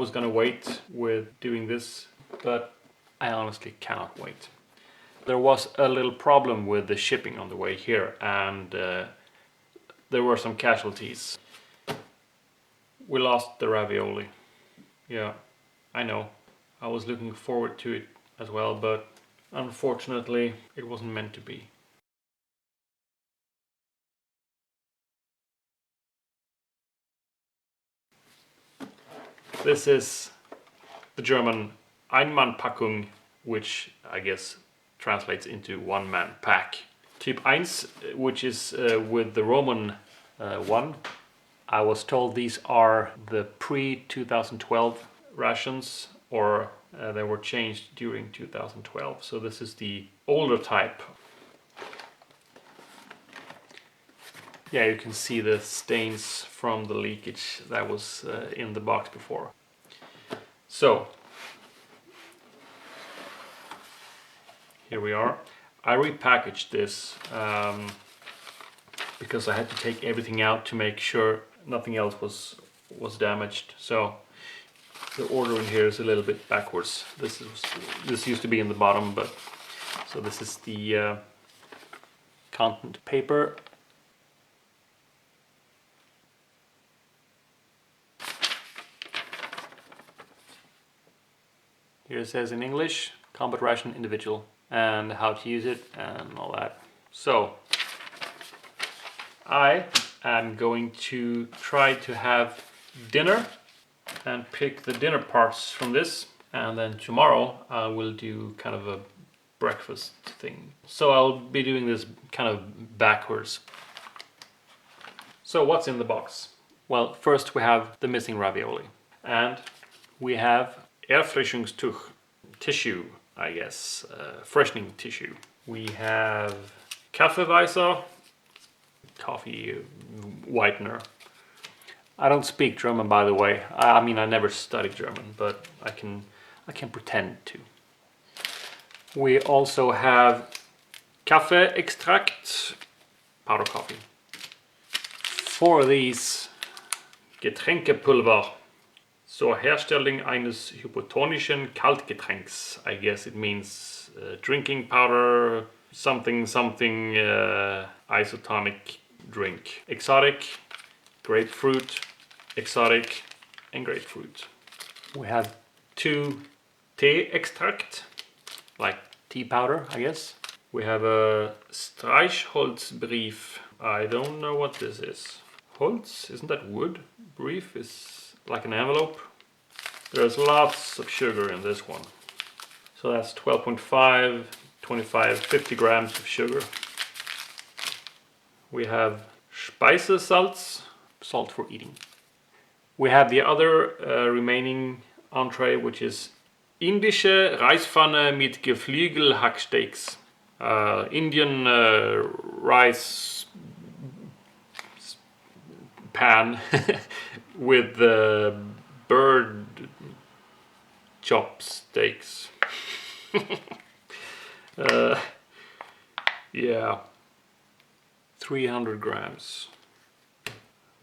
was gonna wait with doing this, but I honestly cannot wait. There was a little problem with the shipping on the way here, and there were some casualties. We lost the ravioli. Yeah, I know. I was looking forward to it as well, but unfortunately it wasn't meant to be. This is the German Einmannpackung, which I guess translates into one-man pack. Typ I, which is with the Roman one. I was told these are the pre-2012 rations, or they were changed during 2012. So this is the older type. Yeah, you can see the stains from the leakage that was in the box before. So, here we are. I repackaged this because I had to take everything out to make sure nothing else was damaged. So the order in here is a little bit backwards. This used to be in the bottom, but so this is the content paper. Here it says in English, combat ration individual, and how to use it and all that. So I am going to try to have dinner and pick the dinner parts from this, and then tomorrow I will do kind of a breakfast thing. So I'll be doing this kind of backwards. So what's in the box? Well, first we have the missing ravioli, and we have Erfrischungstuch, tissue, I guess, freshening tissue. We have Kaffeeweißer, coffee whitener. I don't speak German, by the way. I mean, I never studied German, but I can pretend to. We also have Kaffeeextrakt, powder coffee. For these, Getränkepulver zur Herstellung eines hypotonischen Kaltgetränks. I guess it means drinking powder, something isotonic drink. Exotic, grapefruit, exotic, and grapefruit. We have 2 tea extract, like tea powder, I guess. We have a Streichholzbrief. I don't know what this is. Holz, isn't that wood? Brief is like an envelope. There's lots of sugar in this one. So that's 12.5, 25, 50 grams of sugar. We have Speisesalz, salt for eating. We have the other remaining entree, which is Indische Reispfanne mit Geflügelhacksteaks. Indian rice pan with bird chopsticks. Yeah, 300 grams.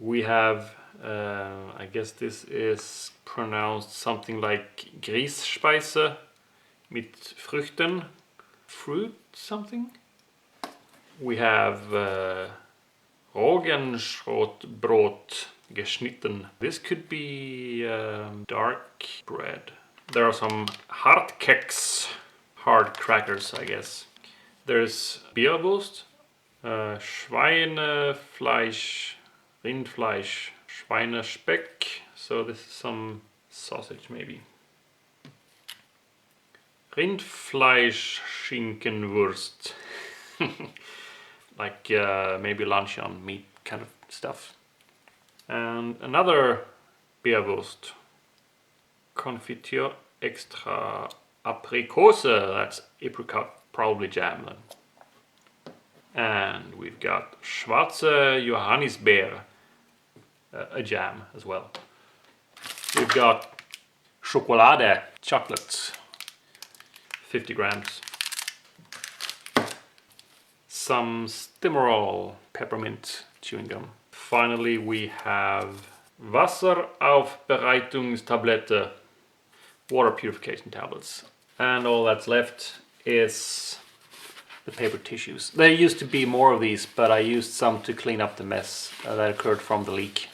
We have, I guess this is pronounced something like Grießspeise mit Früchten. Fruit something? We have Roggenschrotbrot geschnitten. This could be dark bread. There are some Hartkeks, hard crackers, I guess. There's Bierwurst, Schweinefleisch, Rindfleisch, Schweinespeck. So this is some sausage maybe. Rindfleischschinkenwurst. Like maybe luncheon meat kind of stuff. And another Bierwurst. Confiture extra aprikose. That's apricot, probably jam then. And we've got Schwarze Johannisbeer, a jam as well. We've got Schokolade, chocolates, 50 grams. Some Stimorol, peppermint chewing gum. Finally, we have Wasseraufbereitungstablette, water purification tablets. And all that's left is the paper tissues. There used to be more of these, but I used some to clean up the mess that occurred from the leak.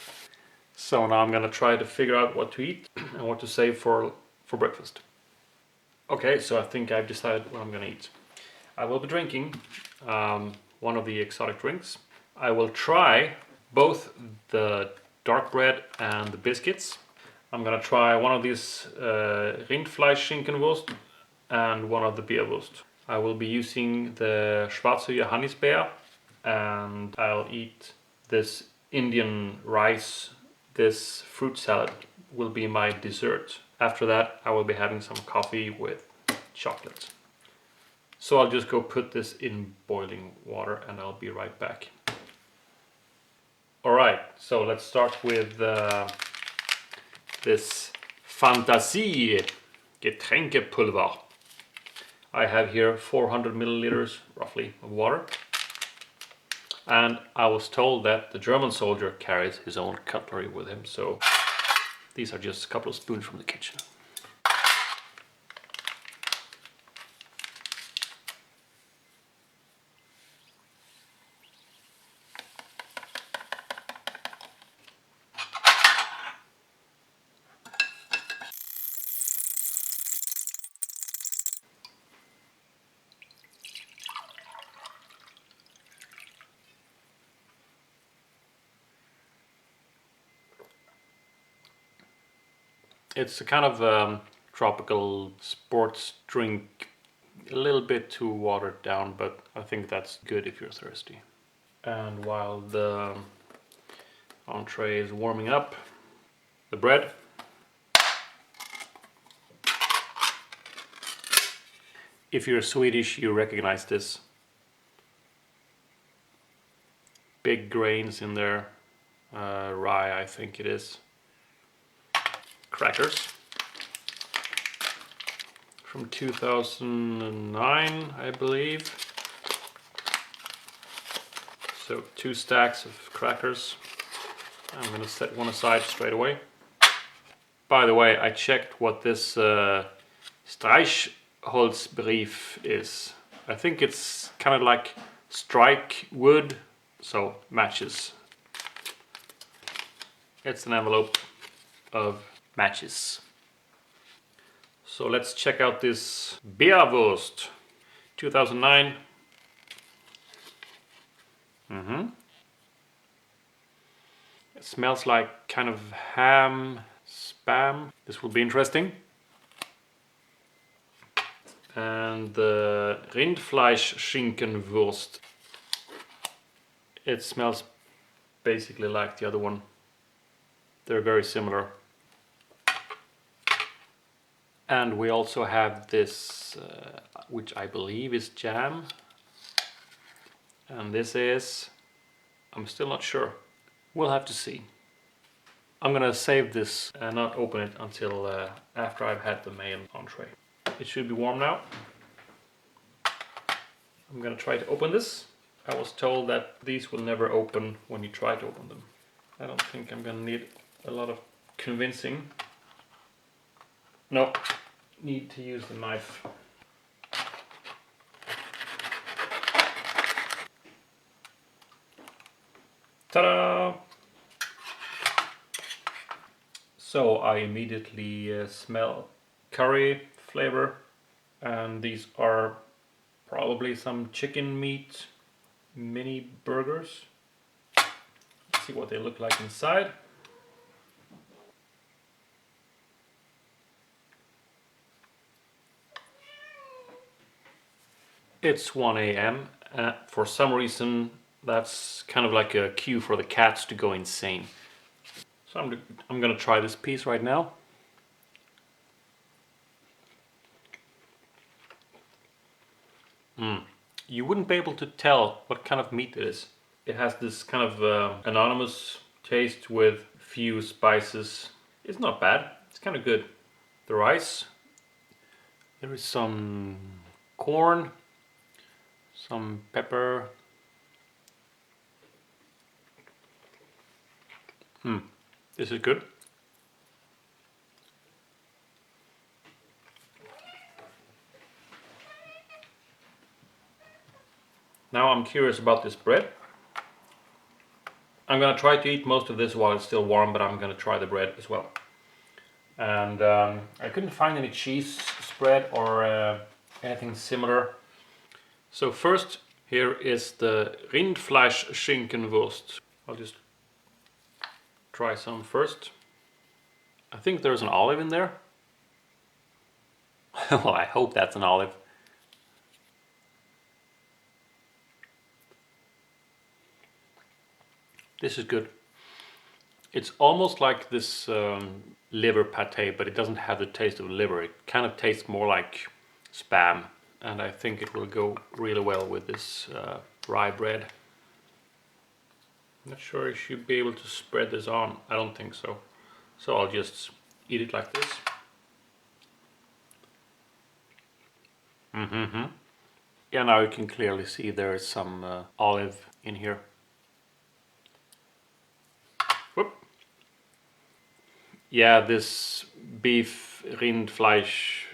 So now I'm gonna try to figure out what to eat and what to save for breakfast. Okay, so I think I've decided what I'm gonna eat. I will be drinking one of the exotic drinks. I will try both the dark bread and the biscuits. I'm gonna try one of these Rindfleischschinkenwurst and one of the Bierwurst. I will be using the schwarze Johannisbeer, and I'll eat this Indian rice. This fruit salad will be my dessert. After that, I will be having some coffee with chocolate. So I'll just go put this in boiling water and I'll be right back. Alright, so let's start with this Fantasie Getränkepulver. I have here 400 milliliters roughly of water. And I was told that the German soldier carries his own cutlery with him, so these are just a couple of spoons from the kitchen. It's a kind of tropical sports drink, a little bit too watered down, but I think that's good if you're thirsty. And while the entree is warming up, the bread. If you're Swedish, you recognize this. Big grains in there, rye I think it is. Crackers from 2009, I believe. So 2 stacks of crackers. I'm gonna set one aside straight away. By the way, I checked what this Streichholzbrief is. I think it's kind of like strike wood, so matches. It's an envelope of matches. So let's check out this Bierwurst 2009. It smells like kind of ham spam. This will be interesting. And the Rindfleischschinkenwurst. It smells basically like the other one. They're very similar. And we also have this, which I believe is jam. And this is, I'm still not sure. We'll have to see. I'm gonna save this and not open it until after I've had the main entree. It should be warm now. I'm gonna try to open this. I was told that these will never open when you try to open them. I don't think I'm gonna need a lot of convincing. No, need to use the knife. Ta-da! So I immediately smell curry flavor, and these are probably some chicken meat mini burgers. Let's see what they look like inside. It's 1 a.m. For some reason that's kind of like a cue for the cats to go insane. So I'm gonna try this piece right now. You wouldn't be able to tell what kind of meat it is. It has this kind of anonymous taste with few spices. It's not bad, it's kind of good. The rice, there is some corn, some pepper. This is good. Now I'm curious about this bread. I'm gonna try to eat most of this while it's still warm, but I'm gonna try the bread as well. And I couldn't find any cheese spread or anything similar. So first, here is the Rindfleisch Schinkenwurst. I'll just try some first. I think there's an olive in there. Well, I hope that's an olive. This is good. It's almost like this liver pate, but it doesn't have the taste of liver. It kind of tastes more like Spam, and I think it will go really well with this rye bread. I'm not sure I should be able to spread this on. I don't think so. So I'll just eat it like this. Yeah, now you can clearly see there is some olive in here. Whoop. Yeah, this beef Rindfleisch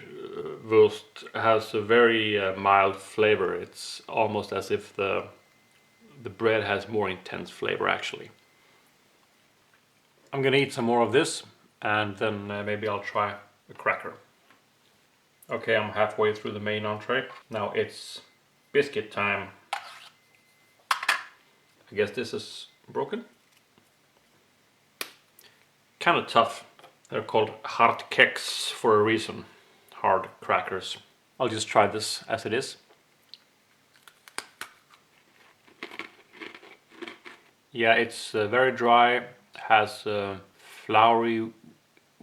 Wurst has a very mild flavor. It's almost as if the bread has more intense flavor actually. I'm gonna eat some more of this and then maybe I'll try a cracker. Okay, I'm halfway through the main entree. Now it's biscuit time. I guess this is broken. Kind of tough. They're called hard keks for a reason. Hard crackers. I'll just try this as it is. Yeah, it's very dry, has a floury,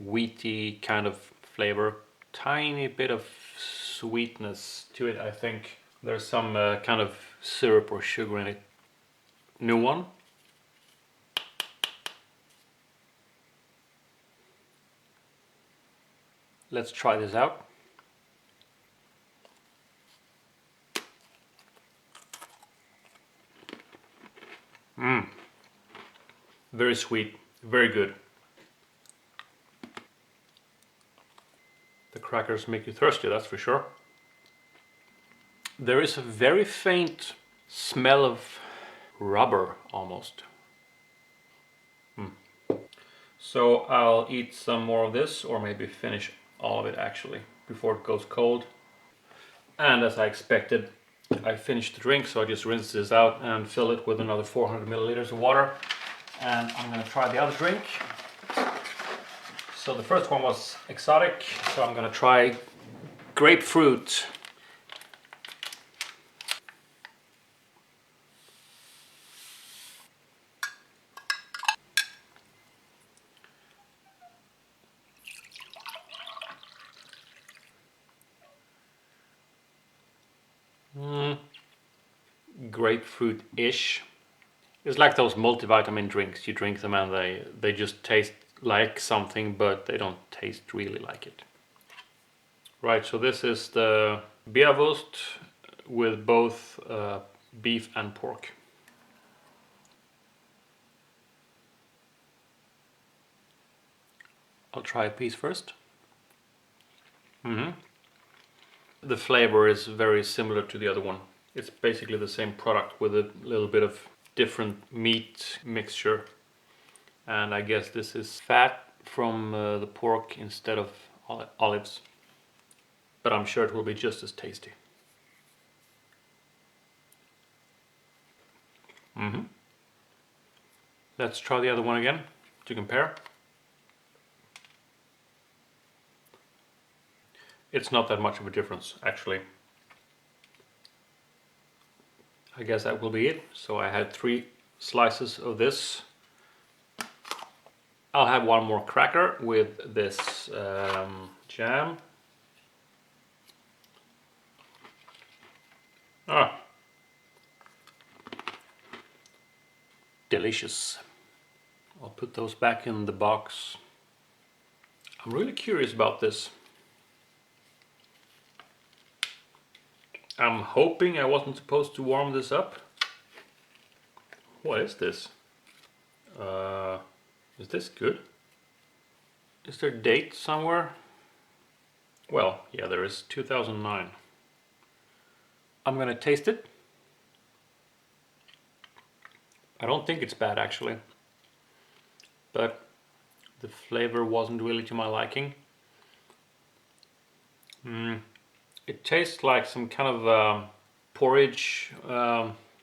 wheaty kind of flavor. Tiny bit of sweetness to it, I think. There's some kind of syrup or sugar in it. New one. Let's try this out. Very sweet, very good. The crackers make you thirsty, that's for sure. There is a very faint smell of rubber almost. So I'll eat some more of this, or maybe finish all of it actually before it goes cold. And as I expected, I finished the drink, so I just rinse this out and fill it with another 400 milliliters of water. And I'm gonna try the other drink. So the first one was exotic, so I'm gonna try grapefruit. Grapefruit-ish. It's like those multivitamin drinks. You drink them and they just taste like something, but they don't taste really like it. Right, so this is the Bierwurst with both beef and pork. I'll try a piece first. The flavor is very similar to the other one. It's basically the same product with a little bit of different meat mixture. And I guess this is fat from the pork instead of olives. But I'm sure it will be just as tasty. Let's try the other one again to compare. It's not that much of a difference actually. I guess that will be it. So I had 3 slices of this. I'll have one more cracker with this jam. Delicious. I'll put those back in the box. I'm really curious about this. I'm hoping I wasn't supposed to warm this up. What is this? Is this good? Is there a date somewhere? Well, yeah, there is 2009. I'm gonna taste it. I don't think it's bad actually, but the flavor wasn't really to my liking. It tastes like some kind of porridge,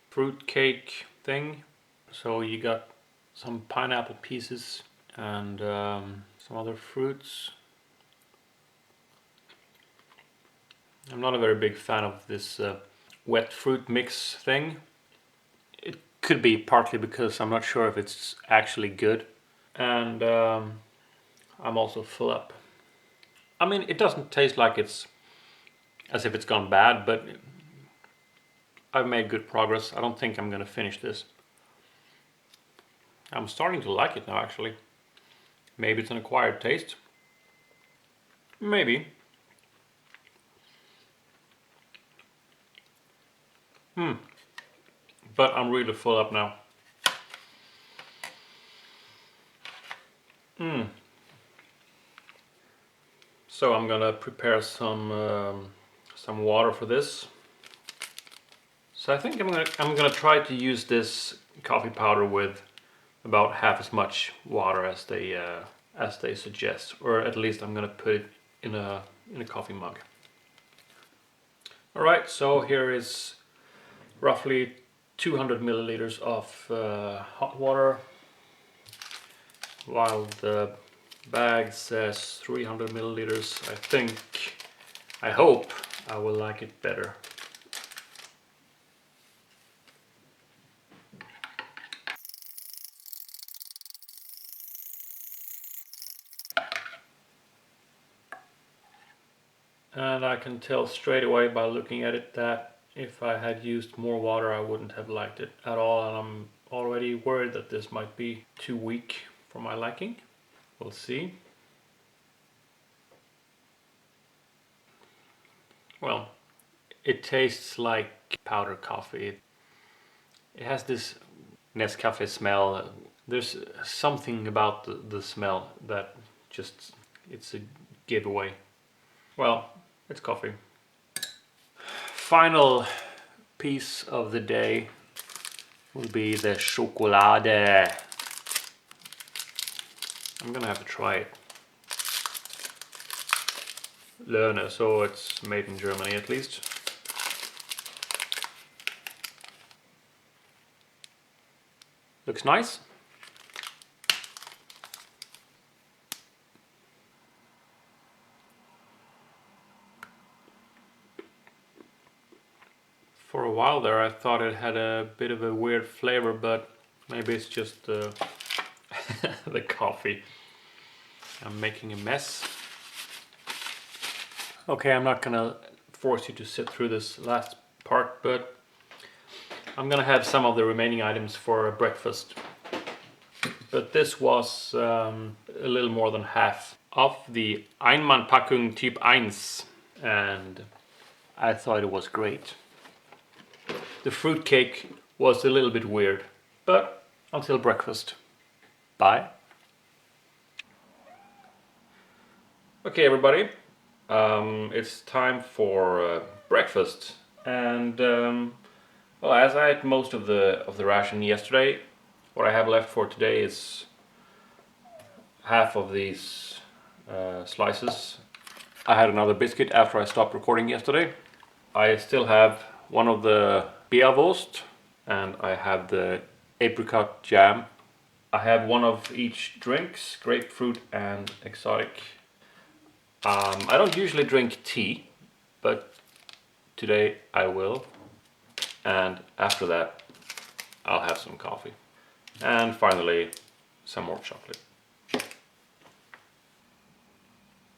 fruit cake thing. So you got some pineapple pieces and some other fruits. I'm not a very big fan of this wet fruit mix thing. It could be partly because I'm not sure if it's actually good. And I'm also full up. I mean, it doesn't taste like it's as if it's gone bad, but I've made good progress. I don't think I'm gonna finish this. I'm starting to like it now actually. Maybe it's an acquired taste. Maybe. But I'm really full up now. So I'm gonna prepare some water for this. So I think I'm gonna try to use this coffee powder with about half as much water as they suggest, or at least I'm gonna put it in a coffee mug. All right, so here is roughly 200 milliliters of hot water, while the bag says 300 milliliters. I hope I will like it better. And I can tell straight away by looking at it that if I had used more water I wouldn't have liked it at all, and I'm already worried that this might be too weak for my liking. We'll see. Well, it tastes like powder coffee. It has this Nescafe smell. There's something about the smell that just, it's a giveaway. Well, it's coffee. Final piece of the day will be the chocolade. I'm gonna have to try it. Löhne, so it's made in Germany at least. Looks nice. For a while there I thought it had a bit of a weird flavor, but maybe it's just the coffee. I'm making a mess. Okay, I'm not gonna force you to sit through this last part, but I'm gonna have some of the remaining items for breakfast. But this was a little more than half of the Einmannpackung Typ I, and I thought it was great. The fruitcake was a little bit weird, but until breakfast. Bye. Okay, everybody, it's time for breakfast, and well, as I ate most of the ration yesterday, what I have left for today is half of these slices. I had another biscuit after I stopped recording yesterday. I still have one of the Beerwurst, and I have the apricot jam. I have one of each drinks, grapefruit and exotic. I don't usually drink tea, but today I will. And after that, I'll have some coffee. And finally, some more chocolate.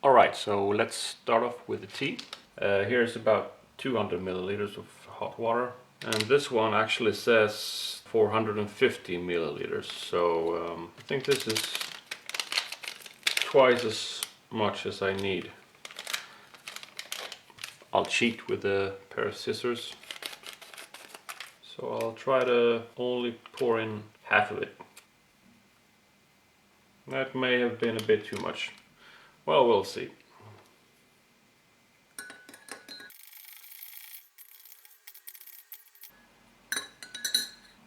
Alright, so let's start off with the tea. Here's about 200 milliliters of hot water. And this one actually says 450 milliliters, so I think this is twice as much as I need. I'll cheat with a pair of scissors. So I'll try to only pour in half of it. That may have been a bit too much. Well, we'll see.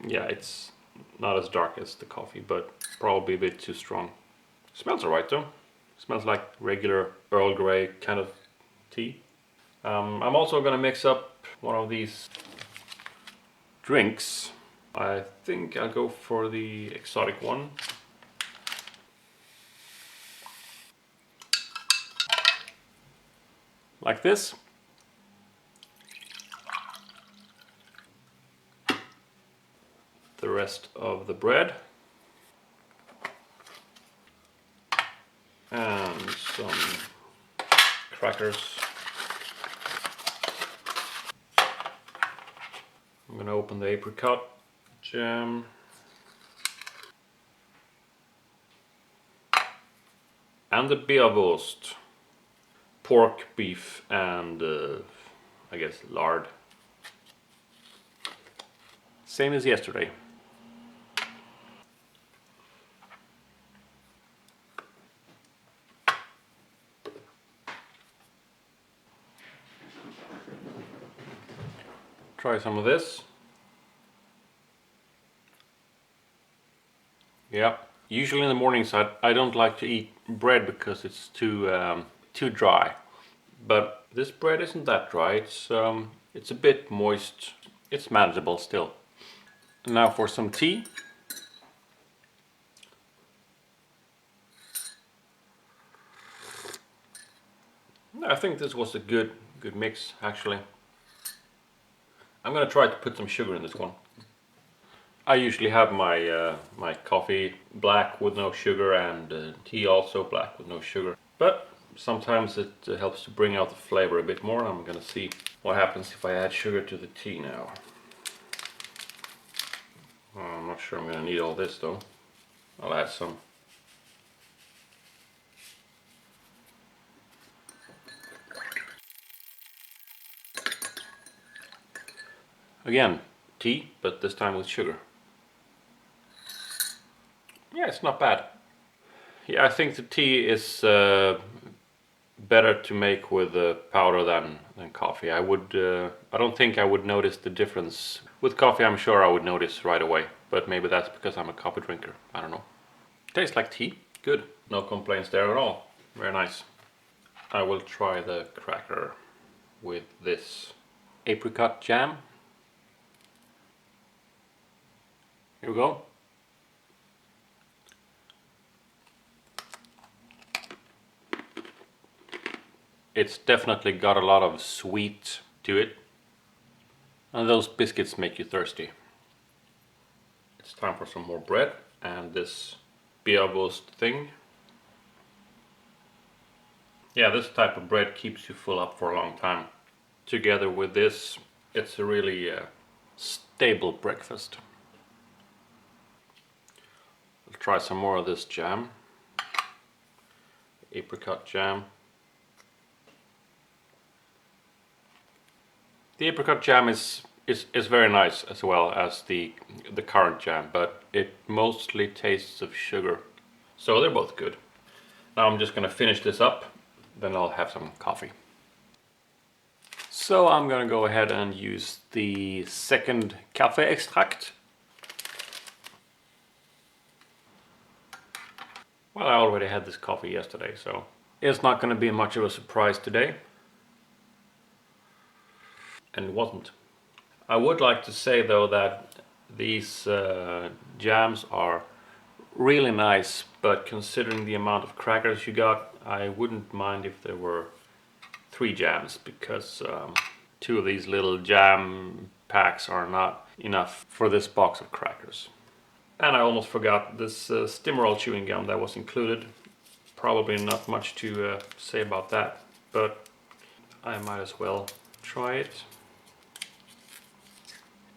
Yeah, it's not as dark as the coffee, but probably a bit too strong. Smells alright though. Smells like regular Earl Grey kind of tea. I'm also gonna mix up one of these drinks. I think I'll go for the exotic one. Like this. The rest of the bread. And some crackers. I'm gonna open the apricot jam. And the Bierwurst. Pork, beef, and I guess lard. Same as yesterday. Try some of this. Yeah, usually in the mornings I don't like to eat bread because it's too dry. But this bread isn't that dry. It's a bit moist. It's manageable still. Now for some tea. I think this was a good mix actually. I'm gonna try to put some sugar in this one. I usually have my my coffee black with no sugar and tea also black with no sugar. But sometimes it helps to bring out the flavor a bit more. I'm gonna see what happens if I add sugar to the tea now. I'm not sure I'm gonna need all this though. I'll add some. Again, tea, but this time with sugar. Yeah, it's not bad. Yeah, I think the tea is better to make with powder than coffee. I don't think I would notice the difference. With coffee, I'm sure I would notice right away, but maybe that's because I'm a coffee drinker. I don't know. Tastes like tea. Good. No complaints there at all. Very nice. I will try the cracker with this apricot jam. Here we go. It's definitely got a lot of sweet to it. And those biscuits make you thirsty. It's time for some more bread and this Bierwurst thing. Yeah, this type of bread keeps you full up for a long time. Together with this, it's a really stable breakfast. We'll try some more of this jam. Apricot jam. The apricot jam is very nice as well as the currant jam, but it mostly tastes of sugar. So they're both good. Now I'm just gonna finish this up, then I'll have some coffee. So I'm gonna go ahead and use the second Kaffeeextrakt. Well, I already had this coffee yesterday, so it's not gonna be much of a surprise today. And it wasn't. I would like to say though that these jams are really nice, but considering the amount of crackers you got, I wouldn't mind if there were 3 jams, because 2 of these little jam packs are not enough for this box of crackers. And I almost forgot this Stimorol chewing gum that was included. Probably not much to say about that, but I might as well try it.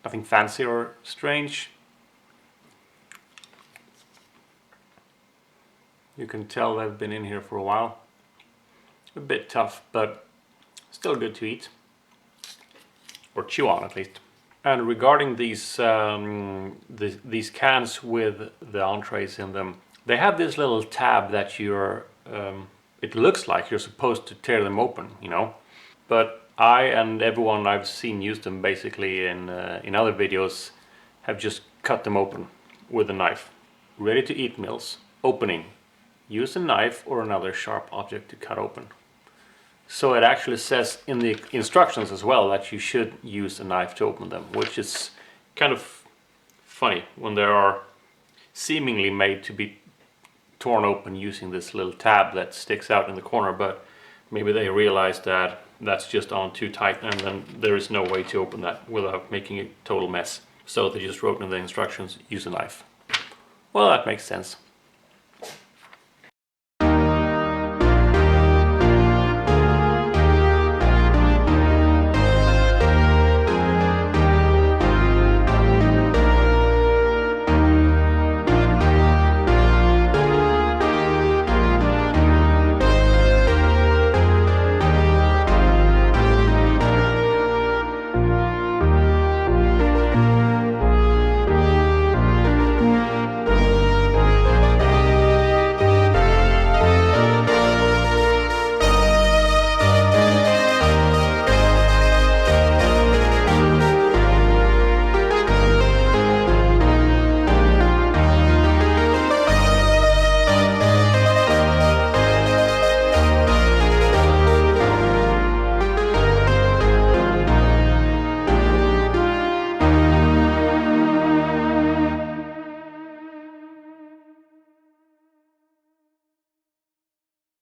Nothing fancy or strange. You can tell they've been in here for a while. A bit tough, but still good to eat. Or chew on at least. And regarding these cans with the entrees in them, they have this little tab that it looks like you're supposed to tear them open, you know. But I and everyone I've seen use them basically in other videos have just cut them open with a knife. Ready to eat meals. Opening. Use a knife or another sharp object to cut open. So it actually says in the instructions as well that you should use a knife to open them, which is kind of funny when they are seemingly made to be torn open using this little tab that sticks out in the corner, but maybe they realized that that's just on too tight and then there is no way to open that without making a total mess. So they just wrote in the instructions, use a knife. Well, that makes sense.